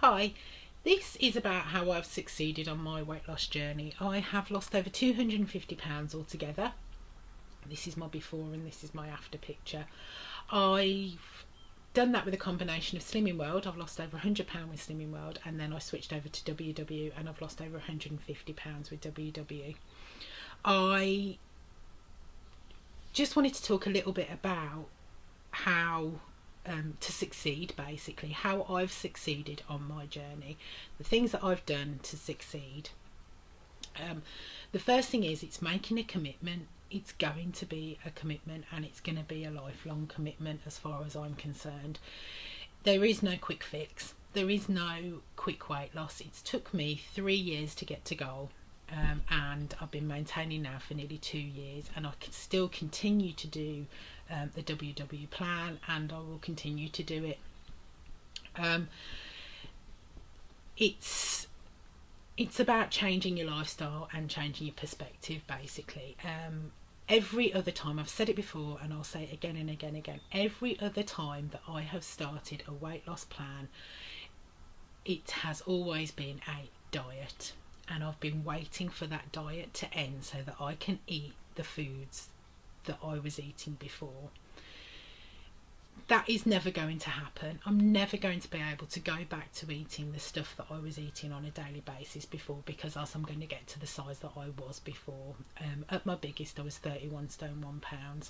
Hi, this is about how I've succeeded on my weight loss journey. I have lost over £250 altogether. This is my before and this is my after picture. I've done that with a combination of Slimming World. I've lost over £100 with Slimming World, and then I switched over to WW and I've lost over £150 with WW. I just wanted to talk a little bit about how to succeed, basically how I've succeeded on my journey, the things that I've done to succeed. The first thing is, it's making a commitment. It's going to be a commitment, and it's going to be a lifelong commitment as far as I'm concerned. There is no quick fix. There is no quick weight loss. It's took me 3 years to get to goal. And I've been maintaining now for nearly 2 years, and I can still continue to do the WW plan, and I will continue to do it. It's about changing your lifestyle and changing your perspective, basically. Every other time, I've said it before and I'll say it again and again and again, every other time that I have started a weight loss plan, it has always been a diet. And I've been waiting for that diet to end so that I can eat the foods that I was eating before. That is never going to happen. I'm never going to be able to go back to eating the stuff that I was eating on a daily basis before, because else I'm going to get to the size that I was before. At my biggest, I was 31 stone 1 pound.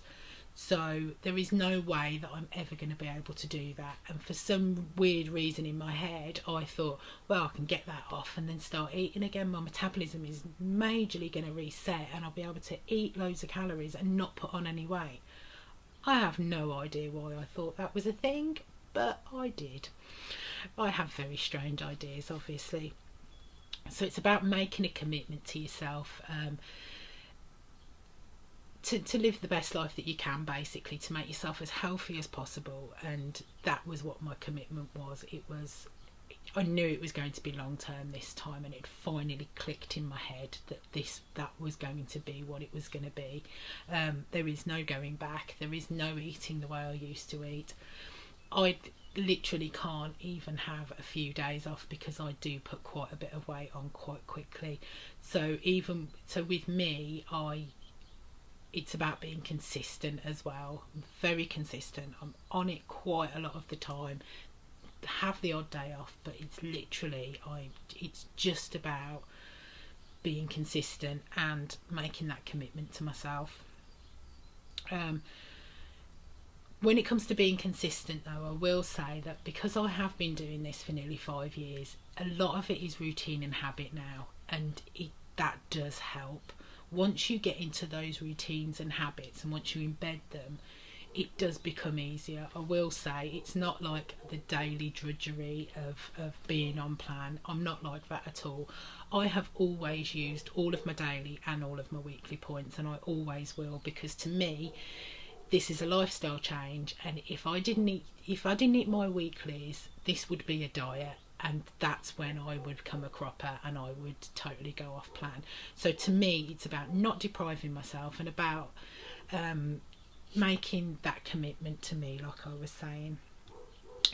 So there is no way that I'm ever going to be able to do that. And for some weird reason in my head, I thought, well, I can get that off and then start eating again. My metabolism is majorly going to reset and I'll be able to eat loads of calories and not put on any weight. I have no idea why I thought that was a thing, but I did. I have very strange ideas, obviously. So it's about making a commitment to yourself, to live the best life that you can, basically, to make yourself as healthy as possible. And that was what my commitment was. I knew it was going to be long term this time, and it finally clicked in my head that that was going to be what it was going to be. There is no going back. There is no eating the way I used to eat. I literally can't even have a few days off, because I do put quite a bit of weight on quite quickly. So with me, it's about being consistent as well. I'm very consistent. I'm on it quite a lot of the time. Have the odd day off, but it's just about being consistent and making that commitment to myself. When it comes to being consistent, though, I will say that because I have been doing this for nearly 5 years, a lot of it is routine and habit now, and that does help. Once you get into those routines and habits, and once you embed them, it does become easier. I will say it's not like the daily drudgery of being on plan. I'm not like that at all. I have always used all of my daily and all of my weekly points, and I always will, because to me this is a lifestyle change, and if I didn't eat my weeklies, this would be a diet, and that's when I would become a cropper and I would totally go off plan. So to me, it's about not depriving myself and about making that commitment to me, like I was saying.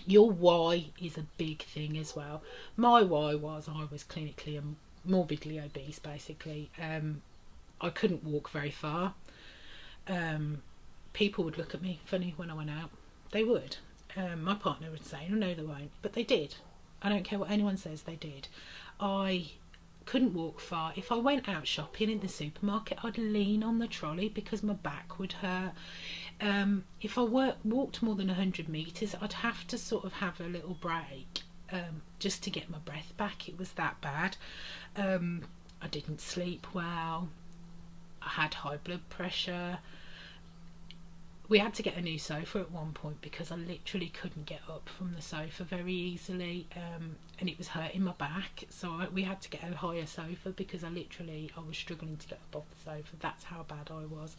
Your why is a big thing as well. My why was I was clinically and morbidly obese, basically. I couldn't walk very far. People would look at me funny when I went out. They would. My partner would say, no, they won't, but they did. I don't care what anyone says, they did. I couldn't walk far. If I went out shopping in the supermarket, I'd lean on the trolley because my back would hurt. If I walked more than 100 metres, I'd have to sort of have a little break just to get my breath back. It was that bad. I didn't sleep well. I had high blood pressure. We had to get a new sofa at one point because I literally couldn't get up from the sofa very easily, and it was hurting my back, so we had to get a higher sofa because I was struggling to get up off the sofa. That's how bad I was.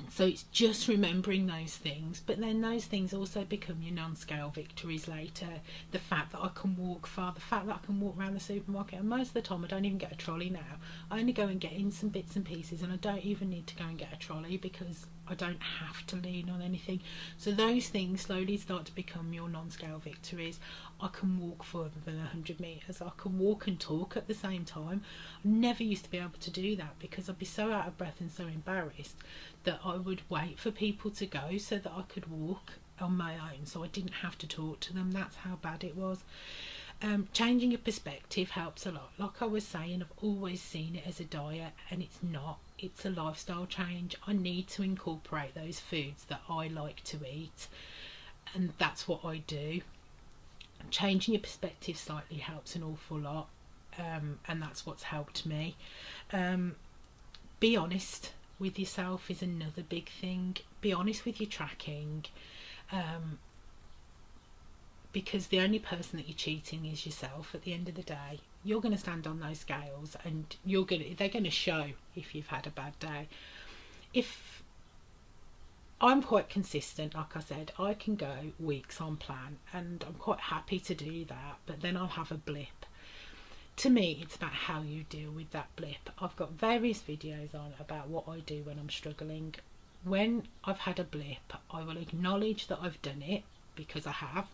So it's just remembering those things, but then those things also become your non-scale victories later. The fact that I can walk far, the fact that I can walk around the supermarket, and most of the time I don't even get a trolley now. I only go and get in some bits and pieces, and I don't even need to go and get a trolley because I don't have to lean on anything. So those things slowly start to become your non-scale victories. I can walk further than 100 metres. I can walk and talk at the same time. I never used to be able to do that because I'd be so out of breath and so embarrassed that I would wait for people to go so that I could walk on my own, so I didn't have to talk to them. That's how bad it was. Changing your perspective helps a lot. Like I was saying, I've always seen it as a diet, and it's not. It's a lifestyle change. I need to incorporate those foods that I like to eat, and that's what I do. Changing your perspective slightly helps an awful lot, and that's what's helped me. Be honest with yourself is another big thing. Be honest with your tracking, because the only person that you're cheating is yourself at the end of the day. You're going to stand on those scales and they're going to show if you've had a bad day. If I'm quite consistent, like I said, I can go weeks on plan and I'm quite happy to do that, but then I'll have a blip. To me, it's about how you deal with that blip. I've got various videos on about what I do when I'm struggling. When I've had a blip, I will acknowledge that I've done it because I have.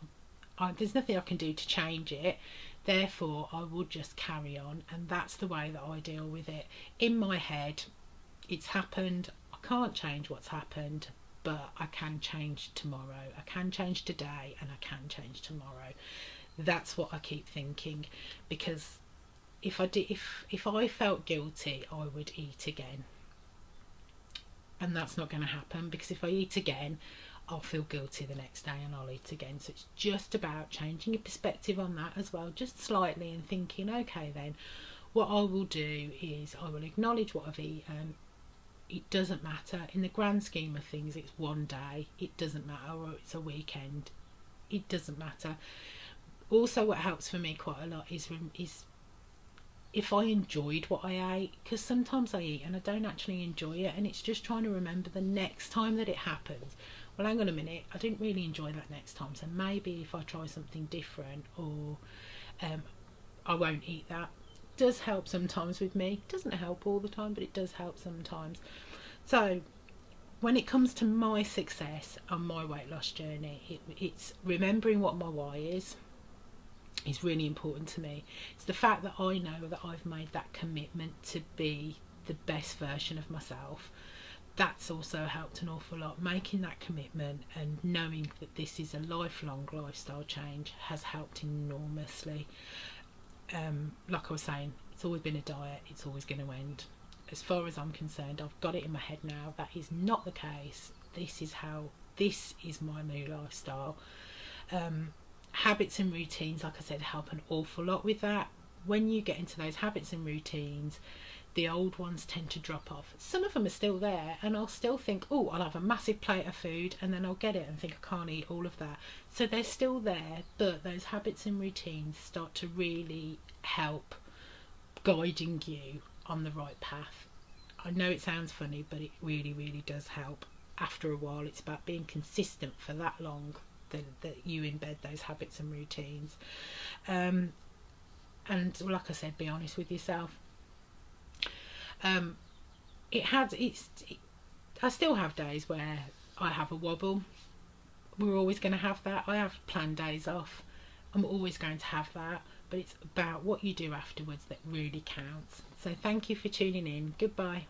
There's nothing I can do to change it. Therefore, I will just carry on, and that's the way that I deal with it. In my head, it's happened. I can't change what's happened, but I can change tomorrow. I can change today, and I can change tomorrow. That's what I keep thinking, because if I felt guilty, I would eat again, and that's not going to happen, because if I eat again, I'll feel guilty the next day and I'll eat again. So it's just about changing your perspective on that as well, just slightly, and thinking, okay, then what I will do is I will acknowledge what I've eaten. It doesn't matter in the grand scheme of things. It's one day. It doesn't matter, or it's a weekend. It doesn't matter. Also, what helps for me quite a lot is if I enjoyed what I ate, because sometimes I eat and I don't actually enjoy it, and it's just trying to remember the next time that it happens. Well, hang on a minute, I didn't really enjoy that next time, so maybe if I try something different, or I won't eat that. It does help sometimes with me. It doesn't help all the time, but it does help sometimes. So when it comes to my success on my weight loss journey, it's remembering what my why is really important to me. It's the fact that I know that I've made that commitment to be the best version of myself. That's also helped an awful lot. Making that commitment and knowing that this is a lifelong lifestyle change has helped enormously. Like I was saying, it's always been a diet, it's always going to end. As far as I'm concerned, I've got it in my head now, that is not the case. This is my new lifestyle. Habits and routines, like I said, help an awful lot with that. When you get into those habits and routines, the old ones tend to drop off. Some of them are still there, and I'll still think, oh, I'll have a massive plate of food, and then I'll get it and think I can't eat all of that. So they're still there, but those habits and routines start to really help guiding you on the right path. I know it sounds funny, but it really, really does help. After a while, it's about being consistent for that long that you embed those habits and routines. And like I said, be honest with yourself. I still have days where I have a wobble. We're always going to have that. I have planned days off. I'm always going to have that, but it's about what you do afterwards that really counts. So thank you for tuning in. Goodbye.